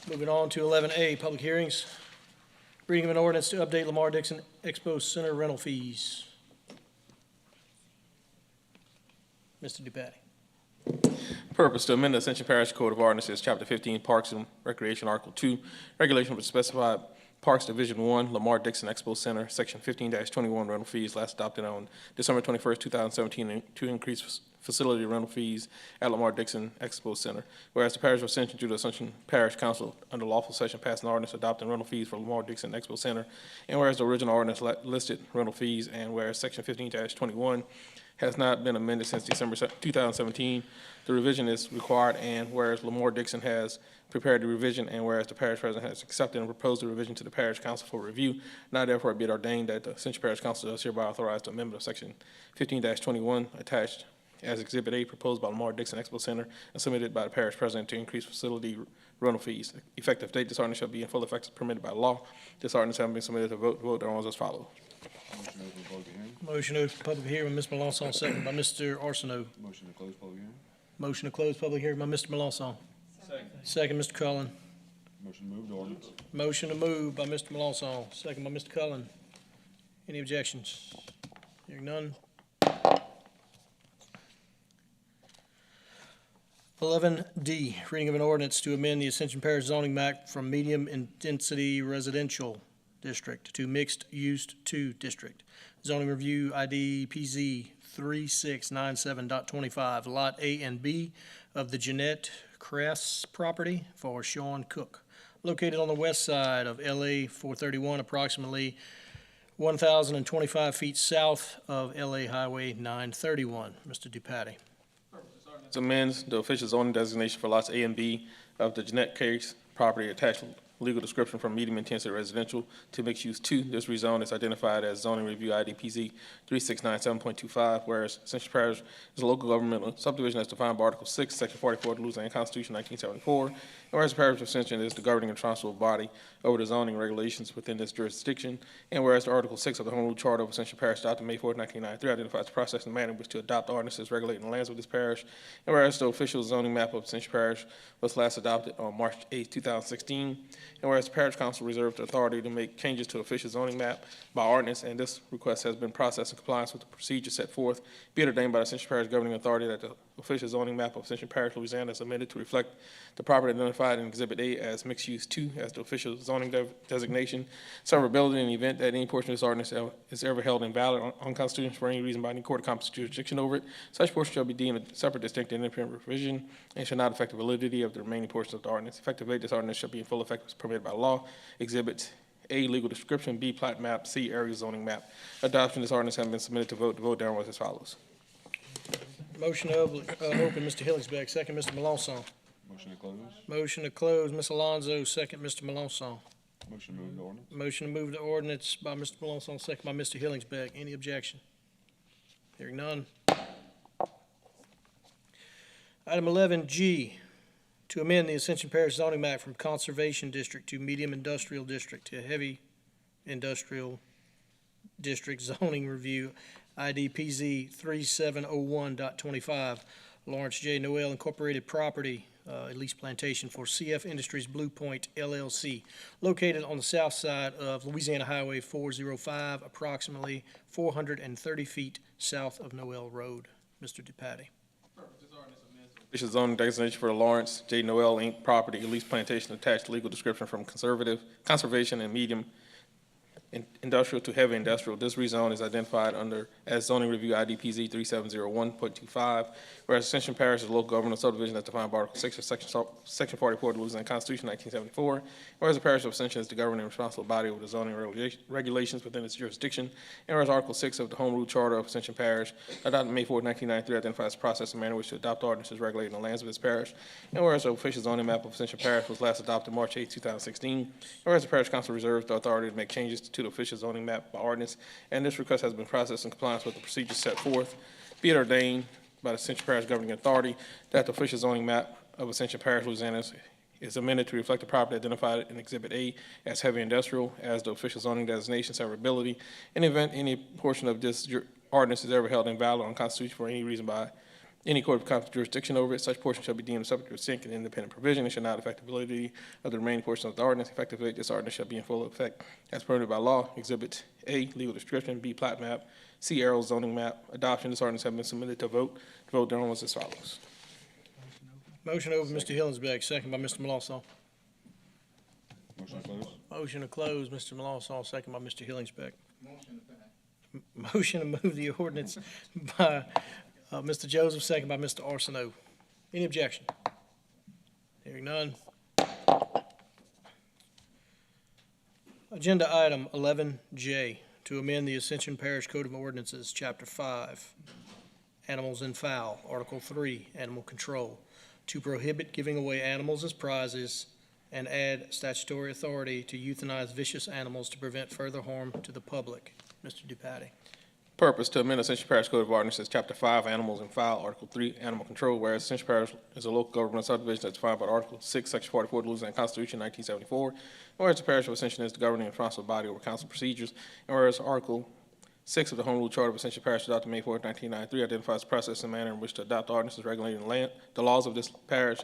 A: Moving on to 11A, public hearings. Reading of an ordinance to update Lamar Dixon Expo Center rental fees. Mr. DuPatti.
O: Purpose to amend the Ascension Parish Code of Ordinances, Chapter 15, Parks and Recreation, Article 2, Regulation for Specified Parks Division 1, Lamar Dixon Expo Center, Section 15-21, rental fees, last adopted on December 21st, 2017, to increase facility rental fees at Lamar Dixon Expo Center. Whereas the Parish of Ascension, through the Ascension Parish Council, under lawful session, passed an ordinance adopting rental fees for Lamar Dixon Expo Center, and whereas the original ordinance listed rental fees, and whereas Section 15-21 has not been amended since December 2017. The revision is required, and whereas Lamar Dixon has prepared the revision, and whereas the parish president has accepted and proposed the revision to the parish council for review, now therefore be it ordained that the Ascension Parish Council does hereby authorize the amendment of Section 15-21 attached as Exhibit A, proposed by Lamar Dixon Expo Center and submitted by the parish president to increase facility rental fees. Effective date, this ordinance shall be in full effect as permitted by law. This ordinance having been submitted to vote thereon as follows.
A: Motion to open public hearing by Ms. Melanson, second by Mr. Arsenault.
K: Motion to close public hearing.
A: Motion to close public hearing by Mr. Melanson. Second, Mr. Cullen.
K: Motion to move to ordinance.
A: Motion to move by Mr. Melanson, second by Mr. Cullen. Any objections? Hearing none. 11D, reading of an ordinance to amend the Ascension Parish zoning map from medium-intensity residential district to mixed-use 2 district. Zoning review ID PZ 3697.25, Lot A and B of the Jeanette Cress property for Sean Cook, located on the west side of LA 431, approximately 1,025 feet south of LA Highway 931. Mr. DuPatti.
O: This amends the official zoning designation for lots A and B of the Jeanette Case property attached legal description from medium intensity residential to mixed use 2. This rezone is identified as zoning review IDPZ 3697.25, whereas Ascension Parish is a local governmental subdivision as defined by Article 6, Section 44 of the Louisiana Constitution 1974, and whereas the Parish of Ascension is the governing and responsible body over the zoning regulations within this jurisdiction, and whereas the Article 6 of the Home Rule Charter of Ascension Parish adopted May 4, 1993 identifies the process and manner in which to adopt ordinances regulating the lands of this parish, and whereas the official zoning map of Ascension Parish was last adopted on March 8, 2016, and whereas the Parish Council reserved the authority to make changes to the official zoning map by ordinance, and this request has been processed in compliance with the procedures set forth, be it ordained by the Ascension Parish governing authority that the official zoning map of Ascension Parish, Louisiana is amended to reflect the property identified in Exhibit A as mixed use 2 as the official zoning designation. Severability in the event that any portion of this ordinance is ever held invalid or unconstitutional for any reason by any court of competent jurisdiction over it, such portion shall be deemed a separate, distinct, and independent provision and shall not affect the validity of the remaining portions of the ordinance. Effective date, this ordinance shall be in full effect as permitted by law. Exhibit A, legal description, B, plat map, C, area zoning map. Adoption of this ordinance has been submitted to vote. The vote down was as follows.
A: Motion to open, Mr. Hillingsbeck, second, Mr. Melanson.
K: Motion to close.
A: Motion to close, Ms. Alonso, second, Mr. Melanson.
K: Motion to move to ordinance.
A: Motion to move the ordinance by Mr. Melanson, second by Mr. Hillingsbeck. Any objection? Hearing none. Item 11G, to amend the Ascension Parish zoning map from Conservation District to Medium Industrial District to Heavy Industrial District Zoning Review, IDPZ 3701.25, Lawrence J. Noel Incorporated Property, at least plantation for CF Industries Blue Point LLC, located on the south side of Louisiana Highway 405, approximately 430 feet south of Noel Road. Mr. DePatie.
O: Official zoning designation for the Lawrence J. Noel Inc. property, at least plantation, attached legal description from conservation and medium industrial to heavy industrial. This rezone is identified under as zoning review IDPZ 3701.25, whereas Ascension Parish is a local governmental subdivision that's defined by Article 6 of Section 44 of the Louisiana Constitution 1974, whereas the Parish of Ascension is the governing and responsible body over the zoning regulations within its jurisdiction, and whereas Article 6 of the Home Rule Charter of Ascension Parish adopted May 4, 1993 identifies the process and manner in which to adopt ordinances regulating the lands of this parish, and whereas the official zoning map of Ascension Parish was last adopted March 8, 2016, and whereas the Parish Council reserves the authority to make changes to the official zoning map by ordinance, and this request has been processed in compliance with the procedures set forth. Be it ordained by the Ascension Parish governing authority that the official zoning map of Ascension Parish, Louisiana is amended to reflect the property identified in Exhibit A as heavy industrial as the official zoning designation severability. In the event any portion of this ordinance is ever held invalid or unconstitutional for any reason by any court of competent jurisdiction over it, such portion shall be deemed subject to distinct and independent provision and shall not affect the validity of the remaining portion of the ordinance. Effectively, this ordinance shall be in full effect as permitted by law. Exhibit A, legal description, B, plat map, C, aerial zoning map. Adoption of this ordinance has been submitted to vote. The vote thereon was as follows.
A: Motion over Mr. Hillingsbeck, second by Mr. Melanson.
K: Motion to close.
A: Motion to close, Mr. Melanson, second by Mr. Hillingsbeck. Motion to move the ordinance by Mr. Joseph, second by Mr. Arsenault. Any objection? Hearing none. Agenda item 11J, to amend the Ascension Parish Code of Ordinances, Chapter 5, Animals and Fowl, Article 3, Animal Control, to prohibit giving away animals as prizes and add statutory authority to euthanize vicious animals to prevent further harm to the public. Mr. DePatie.
O: Purpose to amend Ascension Parish Code of Ordinances, Chapter 5, Animals and Fowl, Article 3, Animal Control, whereas Ascension Parish is a local government subdivision that's defined by Article 6, Section 44 of the Louisiana Constitution, 1974, and whereas the Parish of Ascension is the governing and responsible body over council procedures, and whereas Article 6 of the Home Rule Charter of Ascension Parish adopted May 4, 1993 identifies the process and manner in which to adopt ordinances regulating the laws of this parish,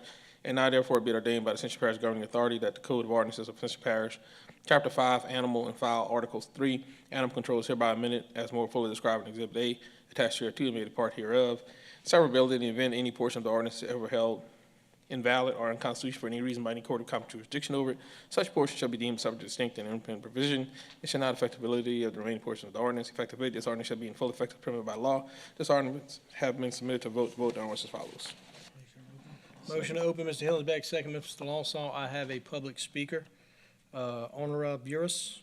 O: and now therefore be it ordained by the Ascension Parish governing authority that the Code of Ordinances of Ascension Parish, Chapter 5, Animal and Fowl, Article 3, Animal Control is hereby amended as more fully described in Exhibit A, attached here to and made a part hereof. Severability in the event any portion of the ordinance is ever held invalid or unconstitutional for any reason by any court of competent jurisdiction over it, such portion shall be deemed subject to distinct and independent provision. It shall not affect the validity of the remaining portion of the ordinance. Effectively, this ordinance shall be in full effect as permitted by law. This ordinance have been submitted to vote. The vote on as follows.
A: Motion to open, Mr. Hillingsbeck, second, Mr. Lawson. I have a public speaker. Honora Burris.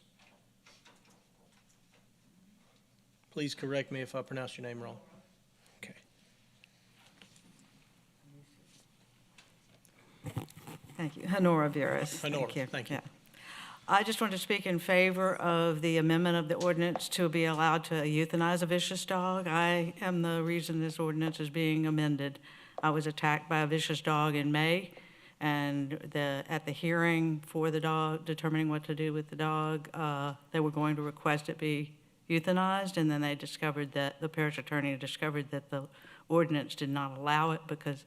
A: Please correct me if I pronounce your name wrong. Okay.
P: Thank you. Honora Veras.
A: Honora, thank you.
P: Yeah. I just want to speak in favor of the amendment of the ordinance to be allowed to euthanize a vicious dog. I am the reason this ordinance is being amended. I was attacked by a vicious dog in May, and at the hearing for the dog, determining what to do with the dog, they were going to request it be euthanized, and then they discovered that, the parish attorney discovered that the ordinance did not allow it because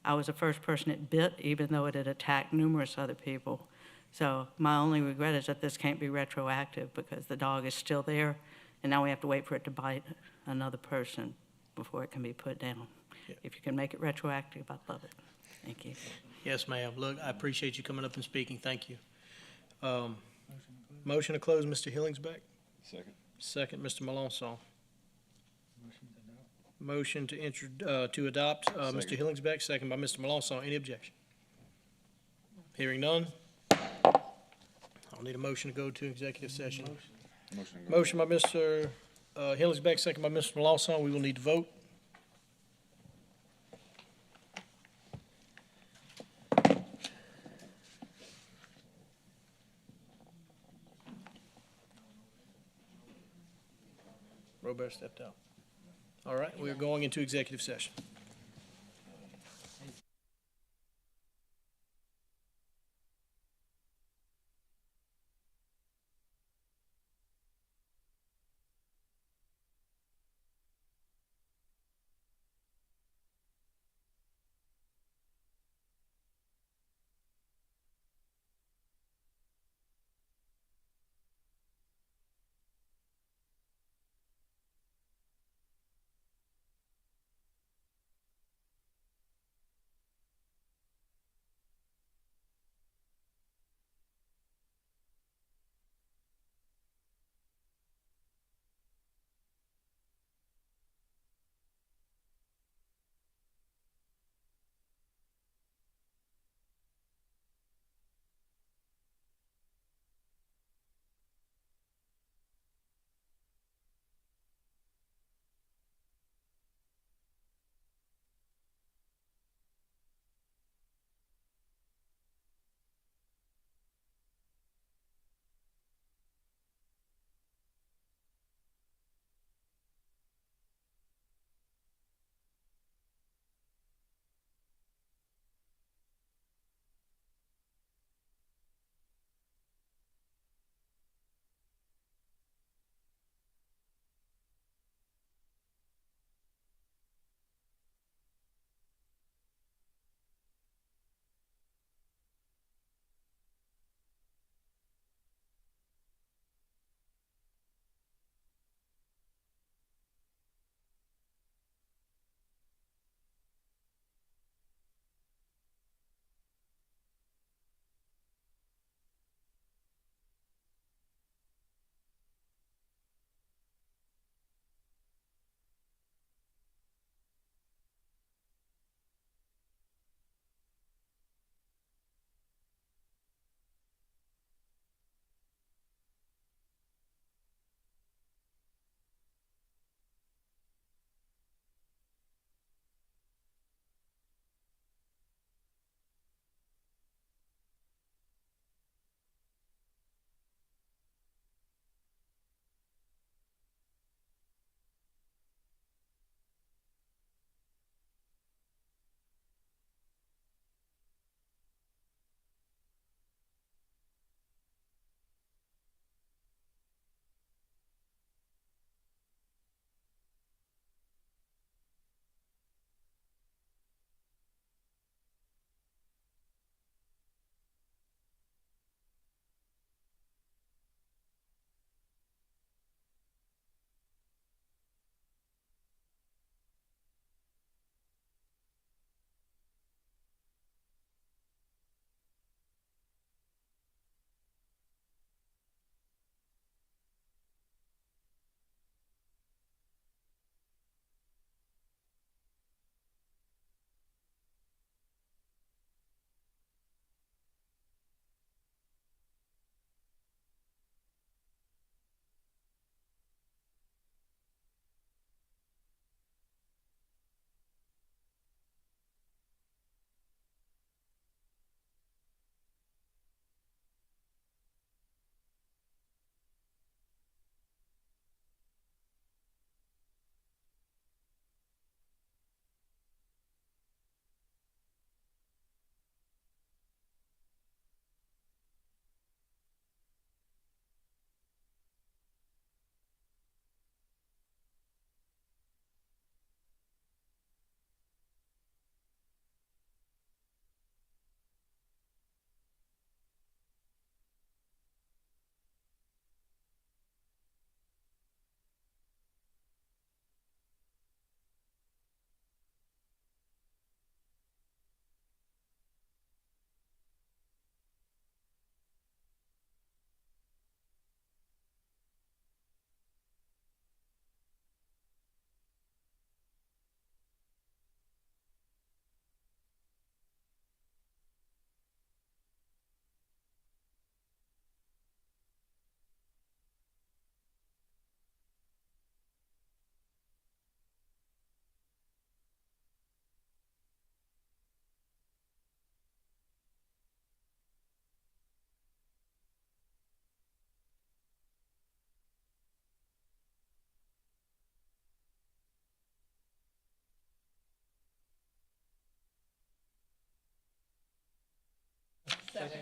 P: I was the first person it bit, even though it had attacked numerous other people. So my only regret is that this can't be retroactive because the dog is still there, and now we have to wait for it to bite another person before it can be put down. If you can make it retroactive, I'd love it. Thank you.
A: Yes, ma'am. Look, I appreciate you coming up and speaking. Thank you. Motion to close, Mr. Hillingsback.
K: Second.
A: Second, Mr. Melanson. Motion to adopt, Mr.
K: Second.
A: Hillingsback, second by Mr. Melanson. Any objection? Hearing none. I'll need a motion to go to executive session.
K: Motion to go.
A: Motion by Mr. Hillingsback, second by Mr. Melanson. We will need to vote. Robert stepped out. All right, we are going into executive session.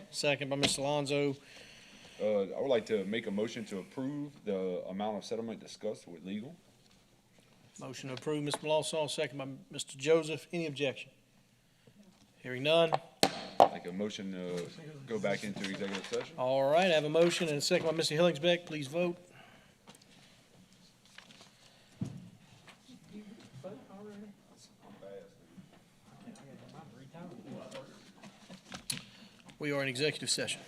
A: Second by Mr. Alonso.
K: I would like to make a motion to approve the amount of settlement discussed with legal.
A: Motion to approve, Mr. Lawson, second by Mr. Joseph. Any objection? Hearing none.
K: Like a motion to go back into executive session.
A: All right, I have a motion and a second by Mr. Hillingsbeck. Please vote. We are in executive session.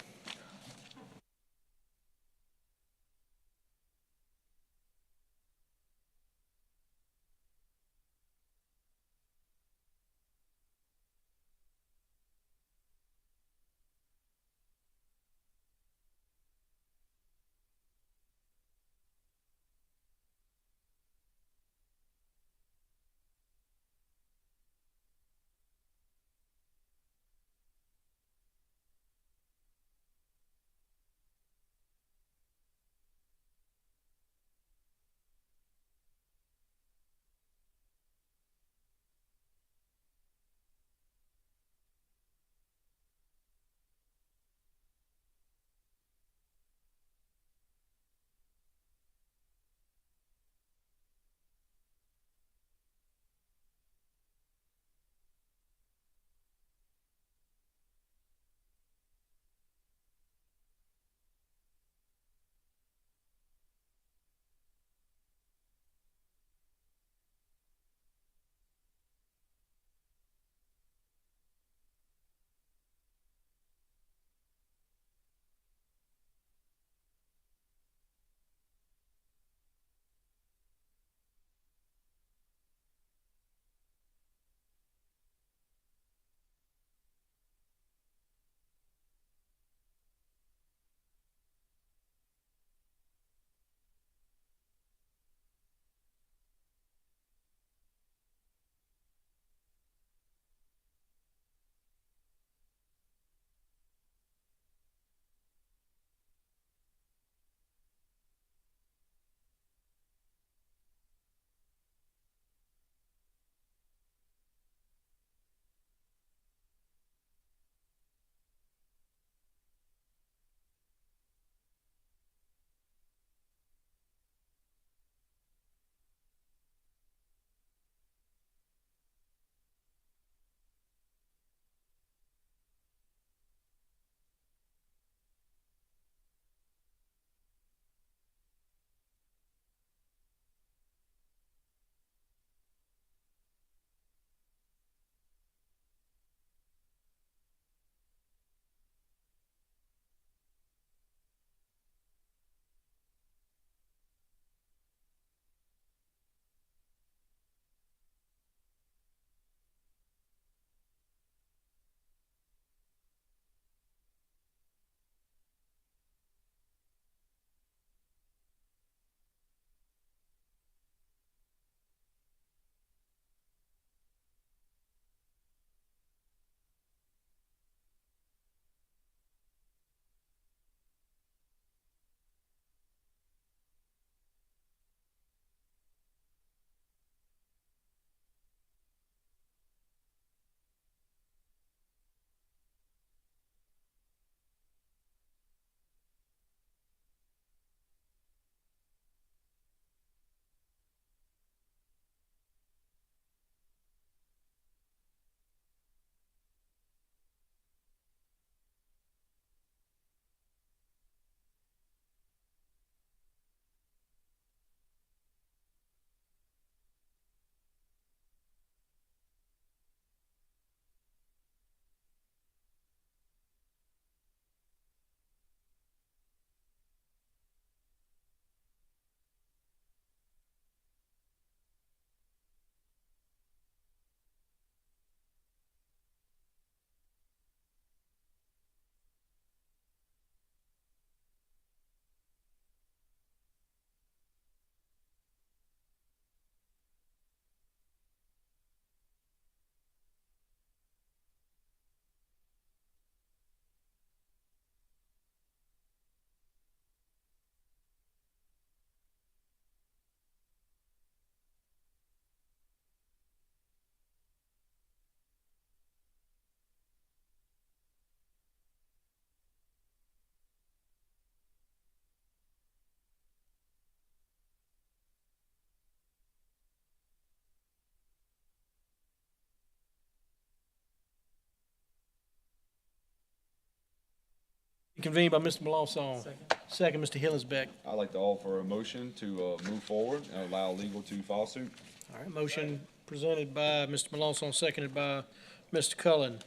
A: Convened by Mr. Melanson. Second, Mr. Hillisbeck.
K: I'd like to offer a motion to move forward and allow legal to file suit.
A: All right, motion presented by Mr. Melanson, seconded by Mr. Cullen.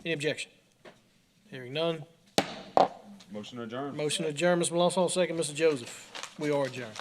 A: Any objection? Hearing none.
K: Motion adjourned.
A: Motion adjourned, Mr. Melanson, second, Mr. Joseph. We are adjourned.